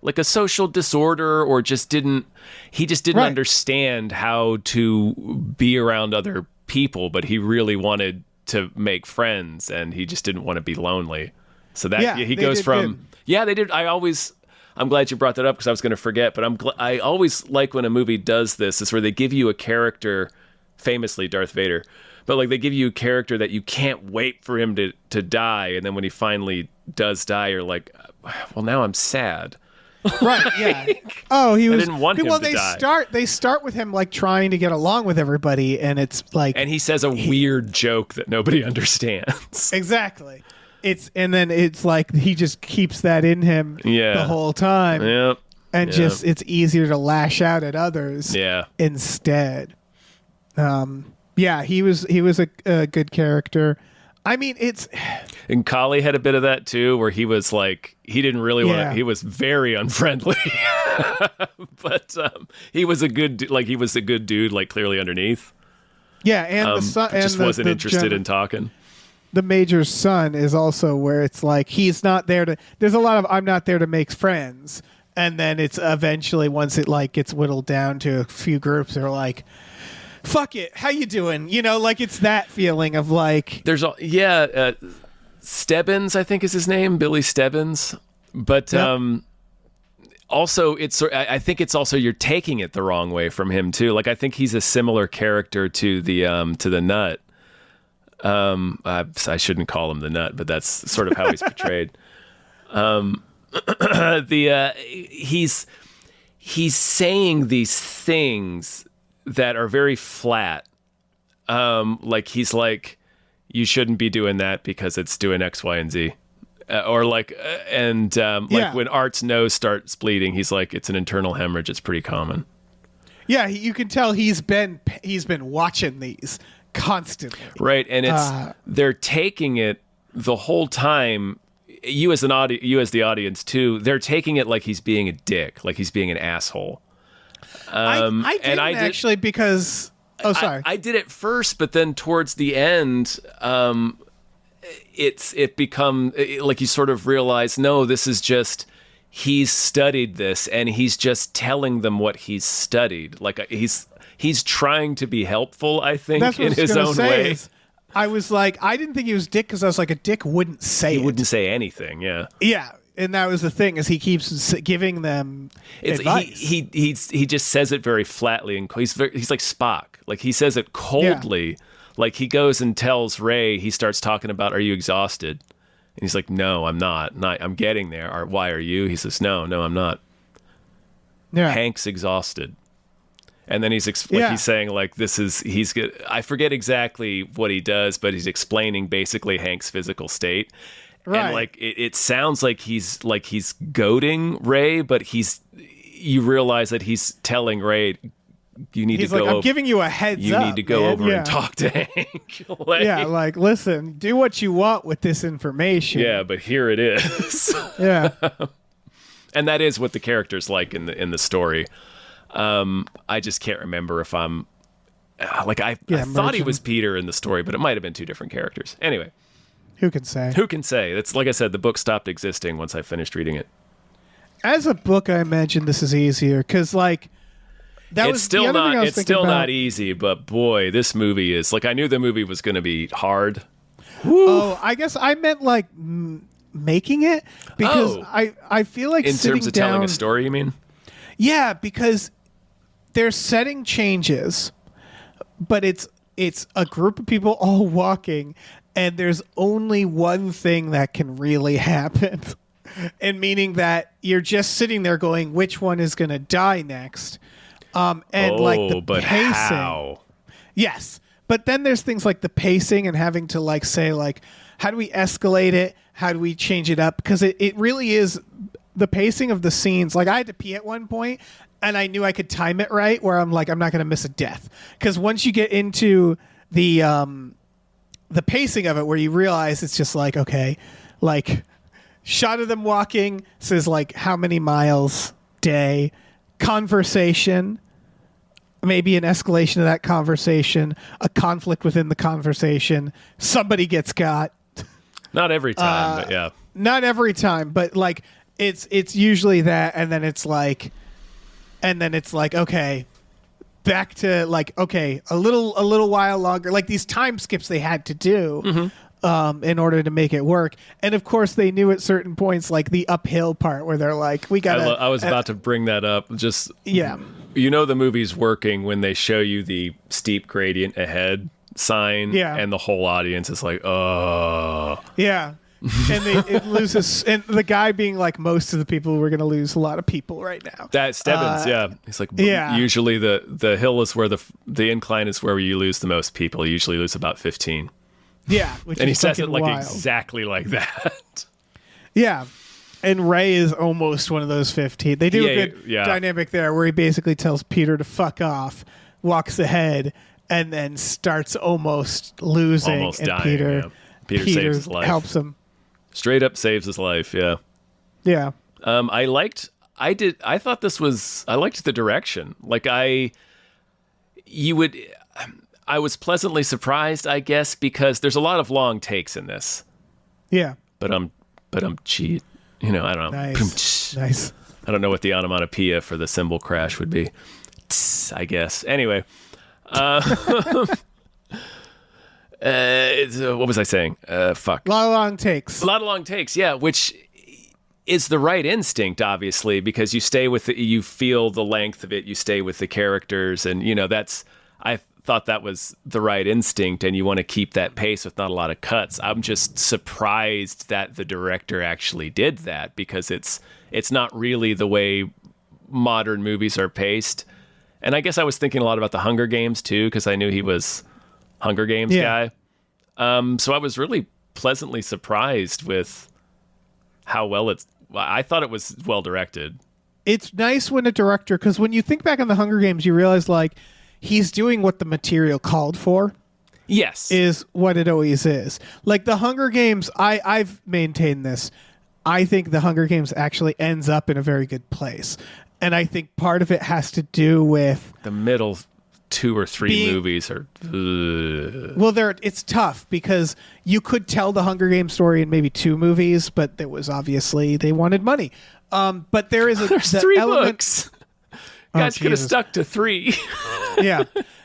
a social disorder, or just didn't. He just didn't understand how to be around other people, but he really wanted to make friends, and he just didn't want to be lonely. So that he goes from they did. I'm glad you brought that up because I was going to forget. But I always like when a movie does this. Is where they give you a character, famously Darth Vader, but like they give you a character that you can't wait for him to die, and then when he finally does die, you're like, well, now I'm sad. Right? Yeah. Oh, he was. I didn't want him to die. They start with him like trying to get along with everybody, and it's like, and he says a weird joke that nobody understands. Exactly. And then it's like he just keeps that in him the whole time. Yep. And just it's easier to lash out at others. Yeah. Instead. He was a good character. I mean, and Kali had a bit of that too, where he was like, he didn't really want to, he was very unfriendly, but he was a good dude, like clearly underneath. Yeah. And the son just wasn't interested in talking. The Major's son is also where it's like, he's not there to, there's a lot of, I'm not there to make friends. And then it's eventually, once it like gets whittled down to a few groups, they're like, fuck it, how you doing? Like it's that feeling of like, there's Stebbins, I think is his name, Billy Stebbins. But also I think it's also you're taking it the wrong way from him too. Like I think he's a similar character to the Nut. I shouldn't call him the Nut, but that's sort of how he's portrayed. He's saying these things that are very flat. Like he's like, you shouldn't be doing that because it's doing X, Y, and Z. When Art's nose starts bleeding, he's like, it's an internal hemorrhage. It's pretty common. Yeah, you can tell he's been watching these constantly. Right, and they're taking it the whole time. You as the audience too. They're taking it like he's being a dick, like he's being an asshole. I didn't actually because. Oh, sorry. I did it first, but then towards the end, it become like you sort of realize, no, this is just he's studied this, and he's just telling them what he's studied. Like he's trying to be helpful, I think, in his own way. I was like, I didn't think he was dick because I was like, a dick wouldn't say it. He wouldn't say anything, yeah. Yeah, and that was the thing, is he keeps giving them advice. He just says it very flatly, and he's like Spock. Like he says it coldly. Yeah. Like he goes and tells Rey, he starts talking about, are you exhausted? And he's like, no, I'm not. I'm getting there. Why are you? He says, no, I'm not. Yeah. Hank's exhausted. And then he's saying like, he's good. I forget exactly what he does, but he's explaining basically Hank's physical state. Right. And like, it sounds like he's goading Rey, but you realize that he's telling Rey, you need to go. I'm giving you a heads up. You need to go over and talk to Hank. Like, listen, do what you want with this information. Yeah, but here it is. Yeah. And that is what the character's like in the story. I just can't remember if I'm I thought he was Peter in the story, but it might have been two different characters. Anyway, who can say? That's like I said, the book stopped existing once I finished reading it. As a book, I imagine this is easier because like That it's was still the other thing not. I was It's thinking still about. not easy, but boy, this movie is like I knew the movie was going to be hard. Oh, I guess I meant like making it because Oh. I feel like In sitting terms of down, telling a story, you mean? Yeah, because they're setting changes, but it's a group of people all walking, and there's only one thing that can really happen. And meaning that you're just sitting there going, which one is going to die next? And like the but pacing. how? Yes. But then there's things like the pacing and having to like say like, how do we escalate it? How do we change it up? Because it really is the pacing of the scenes. Like I had to pee at one point and I knew I could time it right where I'm like, I'm not going to miss a death. Because once you get into the pacing of it where you realize it's just like, okay, like shot of them walking says like how many miles day, conversation, maybe an escalation of that conversation, a conflict within the conversation, somebody gets got. Not every time, but yeah. Not every time, but like it's usually that, and then it's like okay, back to like okay, a little while longer. Like these time skips they had to do in order to make it work, and of course they knew at certain points like the uphill part where they're like, we got. I was about to bring that up. Just Yeah. you know the movie's working when they show you the steep gradient ahead sign, Yeah. and the whole audience is like, oh. Yeah. And it loses, and the guy being like, most of the people, we're going to lose a lot of people right now. That Stebbins, yeah. He's like, yeah. usually the hill is where the incline is where you lose the most people. You usually lose about 15. Yeah. Which And he is says it fucking like wild. exactly like that. Yeah. And Ray is almost one of those 15. They do Yeah, a good yeah. dynamic there where he basically tells Peter to fuck off, walks ahead, and then starts almost losing. Almost and dying, Peter, yeah. Peter saves his life. helps him. Straight up saves his life, yeah. Yeah. I liked the direction. Like I was pleasantly surprised, I guess, because there's a lot of long takes in this. Yeah. But I'm cheat. You know, I don't know. Nice. Nice. I don't know what the onomatopoeia for the cymbal crash would be. I guess. Anyway. What was I saying? Fuck. A lot of long takes. A lot of long takes, yeah, which is the right instinct, obviously, because you stay with you feel the length of it, you stay with the characters, and, you know, I thought that was the right instinct, and you want to keep that pace with not a lot of cuts. I'm just surprised that the director actually did that, because it's not really the way modern movies are paced. And I guess I was thinking a lot about the Hunger Games, too, because I knew he was Hunger Games guy. So I was really pleasantly surprised with how well I thought it was well directed. It's nice when a director, because when you think back on the Hunger Games, you realize like he's doing what the material called for. Yes. Is what it always is. Like the Hunger Games, I've maintained this. I think the Hunger Games actually ends up in a very good place. And I think part of it has to do with the middle 2 or 3 movies are well, it's tough because you could tell the Hunger Games story in maybe 2 movies, but there was obviously they wanted money. But there is there's 3 books. Guys could have stuck to 3. Yeah.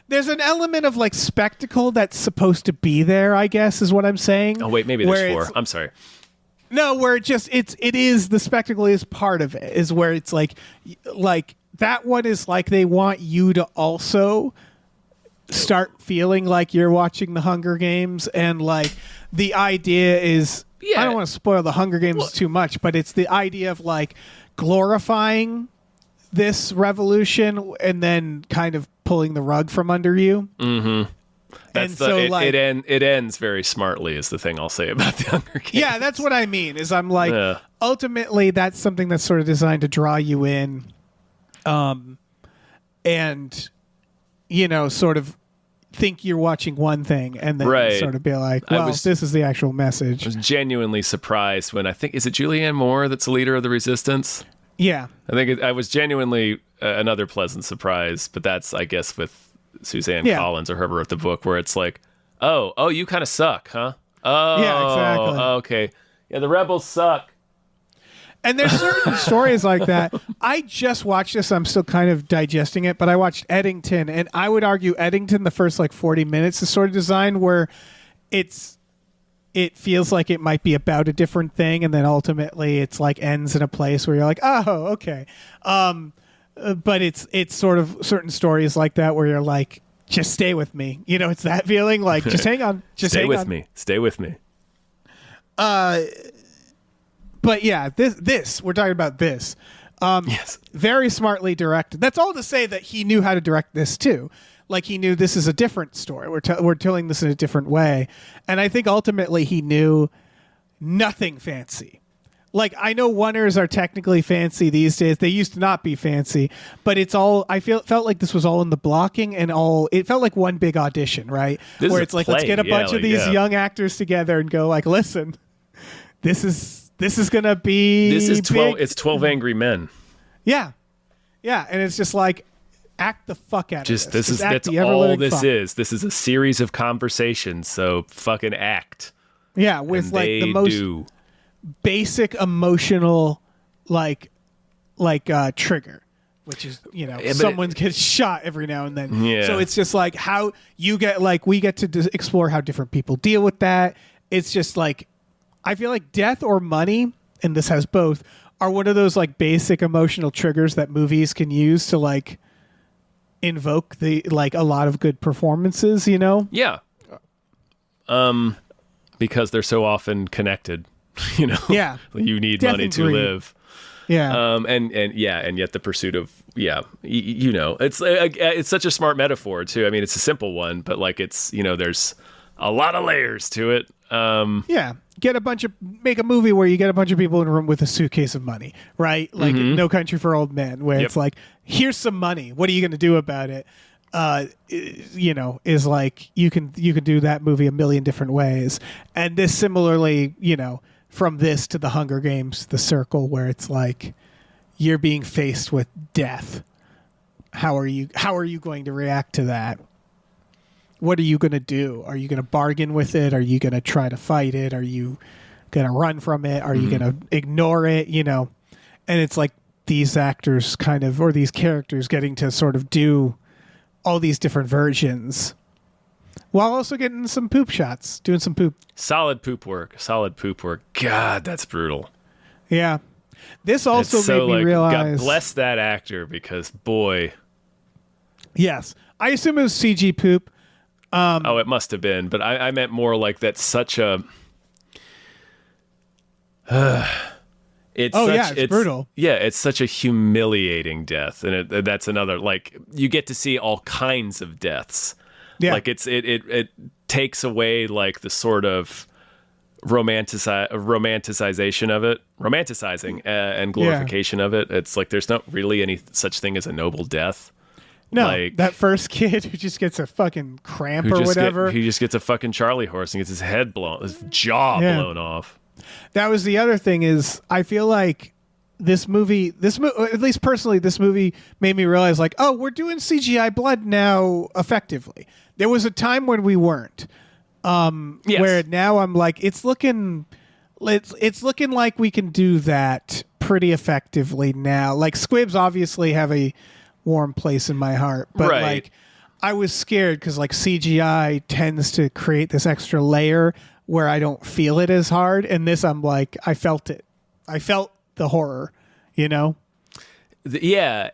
There's an element of like spectacle that's supposed to be there, I guess, is what I'm saying. Oh wait, maybe there's 4. I'm sorry. No, where it is the spectacle is part of it, is where it's like that one is like they want you to also start feeling like you're watching the Hunger Games, and like the idea is I don't want to spoil the Hunger Games too much, but it's the idea of like glorifying this revolution and then kind of pulling the rug from under you. Mm-hmm. It ends very smartly is the thing I'll say about the Hunger Games. Yeah, that's what I mean. Is I'm like ultimately that's something that's sort of designed to draw you in, and you know, sort of think you're watching one thing and then sort of be like, well, this is the actual message. I was genuinely surprised when is it Julianne Moore that's the leader of the Resistance? Yeah, I think I was genuinely another pleasant surprise, but that's I guess with Suzanne Collins or whoever wrote the book, where it's like, oh, you kind of suck, huh? Oh, yeah, exactly. Okay, yeah, the rebels suck. And there's certain stories like that. I just watched this. I'm still kind of digesting it, but I watched Eddington, and I would argue Eddington, the first like 40 minutes, is sort of designed where it feels like it might be about a different thing, and then ultimately it's like ends in a place where you're like, oh, okay. But it's sort of certain stories like that where you're like, just stay with me. You know, it's that feeling like, just hang on. Just Stay hang with on. me. Stay with me. But yeah, this we're talking about this. Yes. Very smartly directed. That's all to say that he knew how to direct this too. Like he knew this is a different story. We're telling this in a different way, and I think ultimately he knew nothing fancy. Like I know oneers are technically fancy these days. They used to not be fancy, but it's all. Felt like this was all in the blocking and all. It felt like one big audition, right? This Where is it's a like let's play. get a Yeah, bunch of like, these yeah. young actors together and go like, listen, this is gonna be This is 12. big. It's 12 Angry Men. Yeah, and it's just like act the fuck out Just of this this. is Just act that's the all ever-living this fuck. is. This is a series of conversations. So fucking act. Yeah, with And like they the most do. basic emotional like trigger, which is but someone gets shot every now and then. Yeah. So it's just like how you get like we get to explore how different people deal with that. It's just like I feel like death or money, and this has both, are one of those like basic emotional triggers that movies can use to like invoke the like a lot of good performances, you know? Yeah. Because they're so often connected. You know. Yeah. You need Death money and to greed. live. Yeah. And yet the pursuit of it's such a smart metaphor too. I mean, it's a simple one, but like it's there's a lot of layers to it. Yeah. Make a movie where you get a bunch of people in a room with a suitcase of money, right? Like No Country for Old Men, where Yep. it's like, here's some money. What are you going to do about it? Is like, you can do that movie a million different ways. And this similarly, from this to the Hunger Games, The Circle, where it's like, you're being faced with death. How are you going to react to that? What are you going to do? Are you going to bargain with it? Are you going to try to fight it? Are you going to run from it? Are you going to ignore it? And it's like these actors or these characters getting to sort of do all these different versions while also getting some poop shots, doing some poop. Solid poop work. God, that's brutal. Yeah. This also It's so, made me like, realize. God bless that actor because boy. Yes. I assume it was CG poop. Oh, it must have been, but I meant more like that's such a. It's brutal. Yeah, it's such a humiliating death, and that's another like you get to see all kinds of deaths. Yeah. Like it takes away like the sort of romanticization of it, romanticizing and glorification of it. It's like there's not really any such thing as a noble death. No, like, that first kid who just gets a fucking cramp Who or just whatever. he just gets a fucking Charlie horse and gets his head blown, his jaw Yeah. blown off. That was the other thing is I feel like this movie, at least personally, this movie made me realize like, oh, we're doing CGI blood now effectively. There was a time when we weren't. Yes. Where now I'm like, it's looking like we can do that pretty effectively now. Like squibs obviously have a warm place in my heart, but Right. like I was scared because like CGI tends to create this extra layer where I don't feel it as hard, and this I'm like I felt it. I felt the horror, Yeah,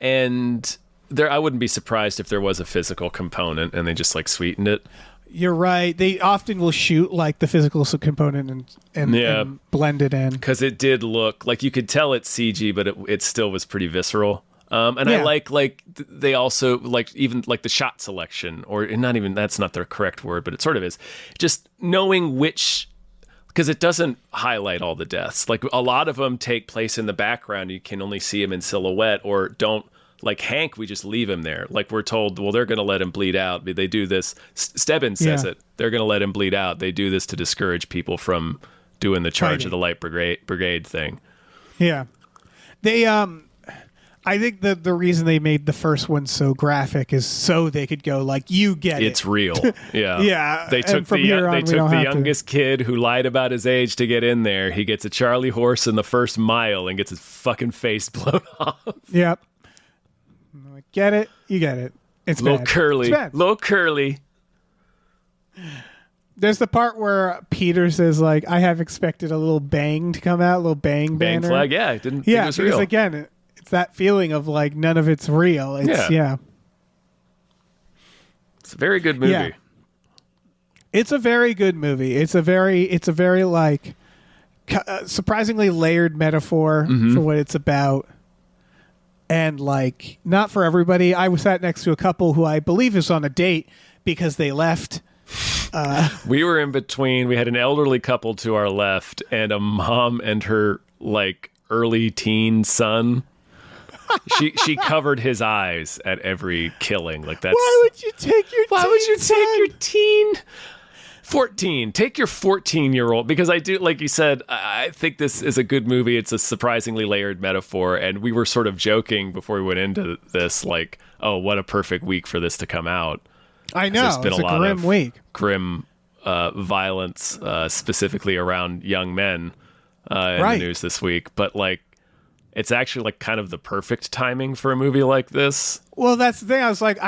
and there I wouldn't be surprised if there was a physical component and they just like sweetened it. You're right. They often will shoot like the physical component and Yeah. and blend it in. Because it did look like you could tell it's CG, but it still was pretty visceral. And Yeah. I like they also like even like the shot selection, or not even that's not the correct word, but it sort of is. Just knowing which, because it doesn't highlight all the deaths. Like a lot of them take place in the background. You can only see him in silhouette, or don't. Like Hank, we just leave him there. Like we're told, well, they're going to let him bleed out. They do this. Stebbins says Yeah. it. They're going to let him bleed out. They do this to discourage people from doing the Charge Fighting. of the Light Brigade thing. Yeah. They I think the reason they made the first one so graphic is so they could go like, you get it. It's real. Yeah. Yeah, They and took from here on, we don't the have to. youngest kid who lied about his age to get in there. He gets a Charlie horse in the first mile and gets his fucking face blown off. Yep. I'm like, get it? You get it. It's Little bad. curly. It's bad. Little curly. There's the part where Peter says, like, I have expected a little bang to come out, a little bang Bang banner. flag. Yeah, I didn't think it Yeah, was because real. again, it's that feeling of like none of it's real. It's Yeah. It's a very good movie. Yeah. It's a very good movie. It's a very like surprisingly layered metaphor Mm-hmm. for what it's about. And like not for everybody. I was sat next to a couple who I believe is on a date because they left. We were in between. We had an elderly couple to our left and a mom and her like early teen son. She covered his eyes at every killing. Like that's Why would you take your Why would you teen take son? your teen 14? Take your 14-year-old, because I do, like you said, I think this is a good movie. It's a surprisingly layered metaphor, and we were sort of joking before we went into this, like, oh, what a perfect week for this to come out. I know. There's been It's a a lot grim of week. grim violence, specifically around young men in Right. the news this week. But like, it's actually like kind of the perfect timing for a movie like this. Well, that's the thing. I was like,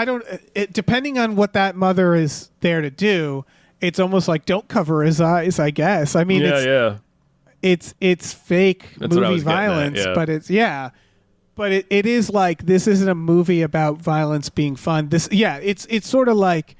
depending on what that mother is there to do, it's almost like don't cover his eyes, I guess. I mean, it's fake That's what I movie was getting at, violence, yeah. but it is like this isn't a movie about violence being fun. It's sort of like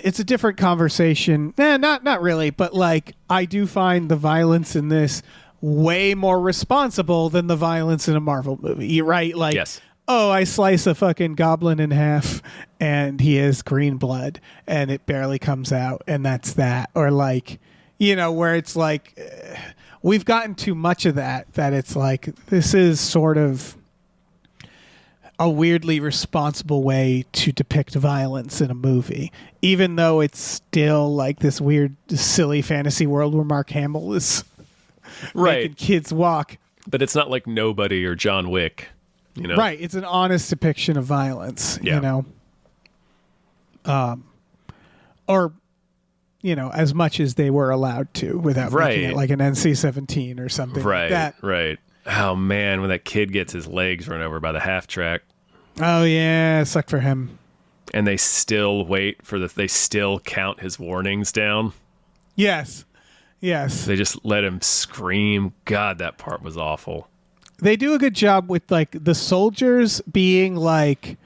it's a different conversation. Not really, but like I do find the violence in this way more responsible than the violence in a Marvel movie. You're right, like Yes. oh, I slice a fucking goblin in half and he has green blood and it barely comes out and that's that. Or like, where it's like we've gotten too much of that it's like this is sort of a weirdly responsible way to depict violence in a movie, even though it's still like this weird, silly fantasy world where Mark Hamill is making kids walk. But it's not like Nobody or John Wick, Right. It's an honest depiction of violence, Yeah. Or, as much as they were allowed to without making Right. it like an NC-17 or something like that. Right. Oh man, when that kid gets his legs run over by the half track, Oh, yeah. Sucked for him. and they still they still count his warnings down. Yes. Yes. They just let him scream. God, that part was awful. They do a good job with like the soldiers being like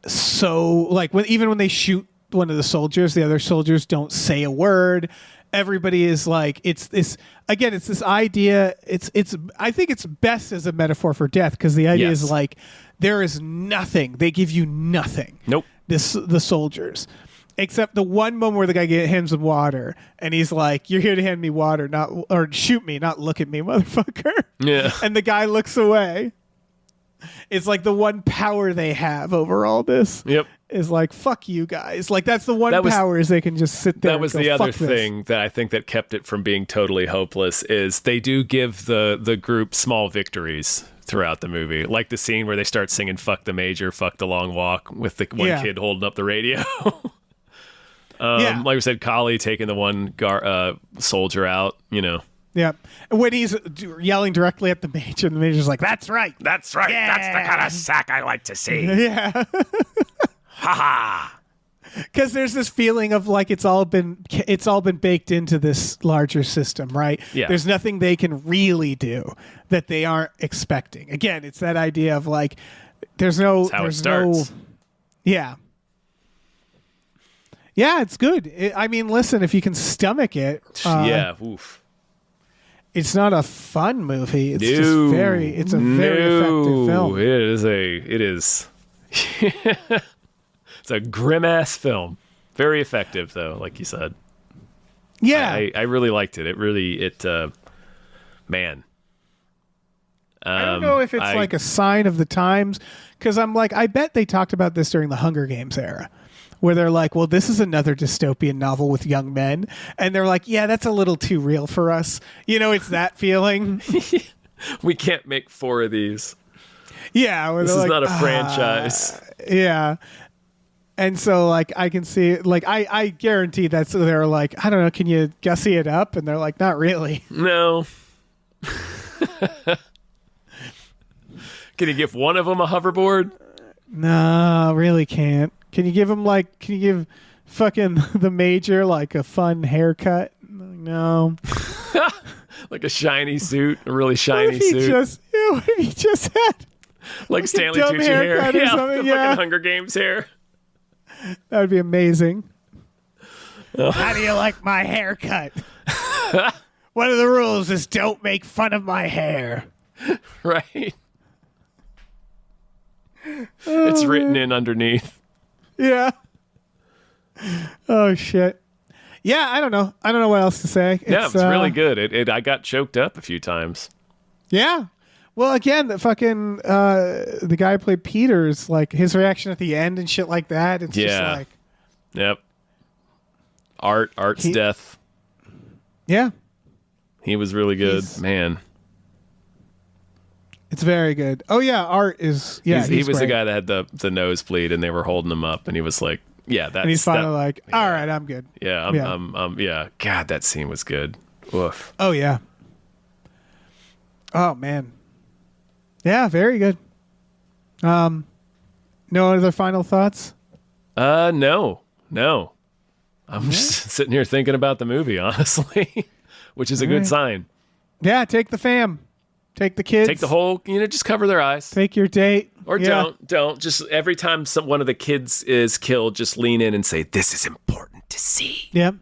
so like even when they shoot one of the soldiers, the other soldiers don't say a word. Everybody is like it's this idea. I think it's best as a metaphor for death because the idea Yes. is like there is nothing. They give you nothing. Nope. The soldiers. Except the one moment where the guy hands him water, and he's like, "You're here to hand me water, or shoot me, not look at me, motherfucker." Yeah. And the guy looks away. It's like the one power they have over all this. Yep. Is like, "Fuck you guys." Like that's the one That was- power is they can just sit there. That was and go, the other "Fuck this." thing that I think that kept it from being totally hopeless is they do give the group small victories throughout the movie, like the scene where they start singing "Fuck the Major, Fuck the Long Walk" with the one Yeah. kid holding up the radio. Yeah. Like we said, Kali taking the one soldier out. Yeah. And when he's yelling directly at the major, and the major's like, "That's right." That's right. Yeah. That's the kind of sack I like to see. Yeah. Ha ha. Because there's this feeling of like it's all been baked into this larger system, right? Yeah. There's nothing they can really do that they aren't expecting. Again, it's that idea of like there's no That's how it there's starts. no yeah. Yeah, it's good. I mean, listen, if you can stomach it, Yeah. Oof. it's not a fun movie. It's just a very effective film. It is. It's a grim ass film. Very effective though, like you said. Yeah. I really liked it. Man. I don't know if it's like a sign of the times, because I'm like, I bet they talked about this during the Hunger Games era, where they're like, well, this is another dystopian novel with young men. And they're like, yeah, that's a little too real for us. It's that feeling. We can't make 4 of these. Yeah, where This they're is like, not a franchise. Yeah. And so, like, I can see, like, I guarantee that's, they're like, I don't know, can you gussy it up? And they're like, not really. No. Can you give one of them a hoverboard? No, really can't. Can you give fucking the major, like, a fun haircut? No. Like a shiny suit, a really What shiny if he suit. what if he just had, like Stanley dumb Tucci hair. haircut or Yeah, something, the yeah. fucking Hunger Games hair. that would be amazing. How do you like my haircut? One of the rules is don't make fun of my hair. Right. It's written in underneath. Yeah. Oh shit. Yeah, I don't know. I don't know what else to say. Yeah, it's really good. I got choked up a few times. Yeah. Well, again, the guy who played Peter's, like, his reaction at the end and shit like that. It's just Yeah. like, Yep. Art's death. yeah, He was really good. Man. it's very good. Oh yeah, Art is, yeah. he was the great. guy that had the nosebleed and they were holding him up and he was like, yeah, that's And he's finally that, like, all right, I'm good. yeah, yeah. God, that scene was good. Woof. Oh yeah. Oh man. Yeah, very good. No other final thoughts? No. I'm just sitting here thinking about the movie, honestly, which is a good right. sign. Yeah, take the fam. Take the kids. Take the whole, just cover their eyes. Take your date. Or Yeah. don't. Just every time one of the kids is killed, just lean in and say, this is important to see. Yep.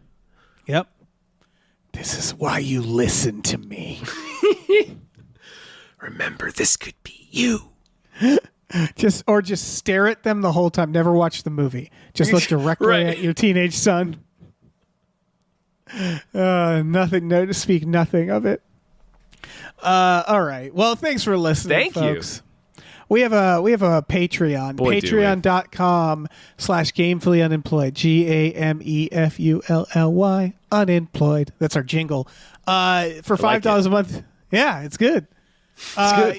This is why you listen to me. Remember, this could be you. Just stare at them the whole time. Never watch the movie. Just look directly Right. at your teenage son. Nothing. No, to speak nothing of it. All right. Well, thanks for listening, Thank you. folks. We have a Patreon. Boy, do we. Patreon.com/gamefully unemployed. GAMEFULLY unemployed. That's our jingle. For $5 a month. Yeah, it's good.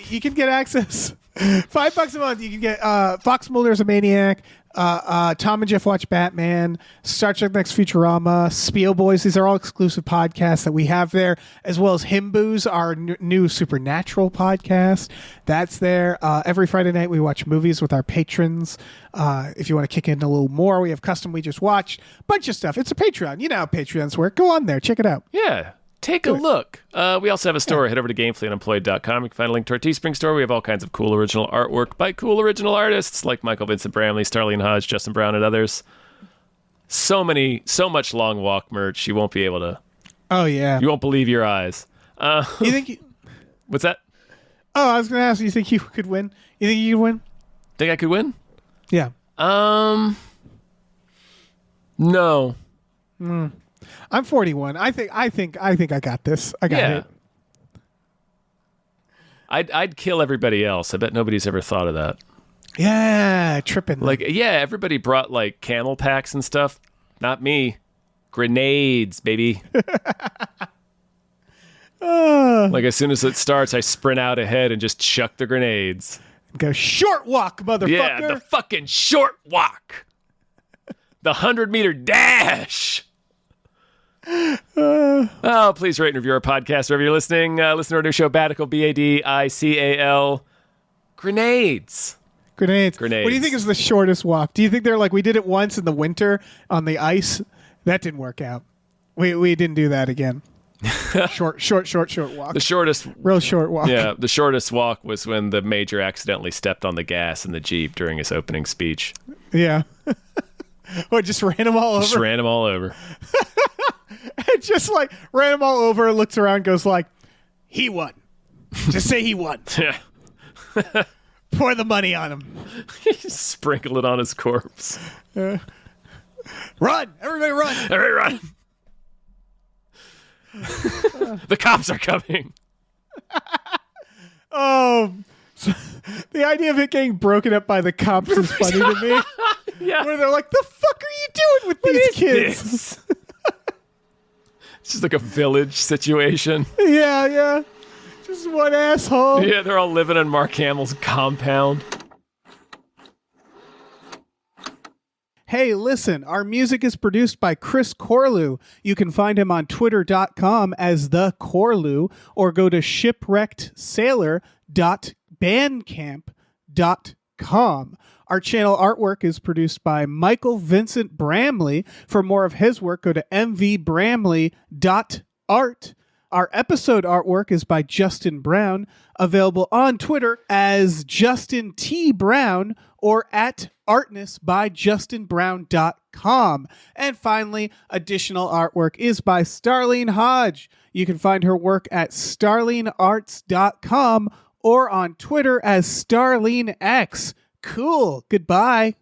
You can get access. $5 a month. You can get Fox Mulder is a Maniac. Tom and Jeff Watch Batman, Star Trek Next Futurama, Spiel Boys. These are all exclusive podcasts that we have there, as well as Himboos, our new Supernatural podcast. That's there. Every Friday night we watch movies with our patrons. If you want to kick in a little more, we have Custom We Just Watched. Bunch of stuff. It's a Patreon. You know how Patreons work. Go on there. Check it out. Yeah. Take a look. We also have a store. Head over to gamefullyunemployed.com. You can find a link to our Teespring store. We have all kinds of cool original artwork by cool original artists like Michael Vincent Bramley, Starlene Hodge, Justin Brown, and others. So much Long Walk merch. You won't be able to. Oh, yeah. You won't believe your eyes. You think... What's that? Oh, I was going to ask, you think you could win? You think you could win? Think I could win? Yeah. No. I'm 41. I think I got this. I got it. I'd kill everybody else. I bet nobody's ever thought of that. Yeah, tripping. Like, yeah, everybody brought like camel packs and stuff. Not me. Grenades, baby. Like as soon as it starts, I sprint out ahead and just chuck the grenades. Go short walk, motherfucker. Yeah, the fucking short walk. The 100-meter dash. Oh, please rate and review our podcast wherever you're listening. Listen to our new show, Badical, BADICAL. Grenades. Grenades. What do you think is the shortest walk? Do you think they're like, we did it once in the winter on the ice? That didn't work out. We didn't do that again. Short walk. The shortest. Real short walk. Yeah, the shortest walk was when the Major accidentally stepped on the gas in the Jeep during his opening speech. Yeah. What, just ran them all over? Just ran them all over. Just like ran them all over, looks around, goes like, he won. Just say he won. Yeah. Pour the money on him. Sprinkle it on his corpse. Run! Everybody run! Everybody run! The cops are coming. Oh, so the idea of it getting broken up by the cops is funny to me. Yeah. Where they're like, the fuck are you doing with these kids? This? It's just like a village situation. Yeah. Just one asshole. Yeah, they're all living in Mark Hamill's compound. Hey, listen, our music is produced by Chris Corlew. You can find him on twitter.com as the Corlew, or go to shipwreckedsailor.bandcamp.com. Our channel artwork is produced by Michael Vincent Bramley. For more of his work, go to mvbramley.art. Our episode artwork is by Justin Brown, available on Twitter as Justin T. Brown or at artnessbyjustinbrown.com. And finally, additional artwork is by Starlene Hodge. You can find her work at starlenearts.com or on Twitter as StarleneX. Cool. Goodbye.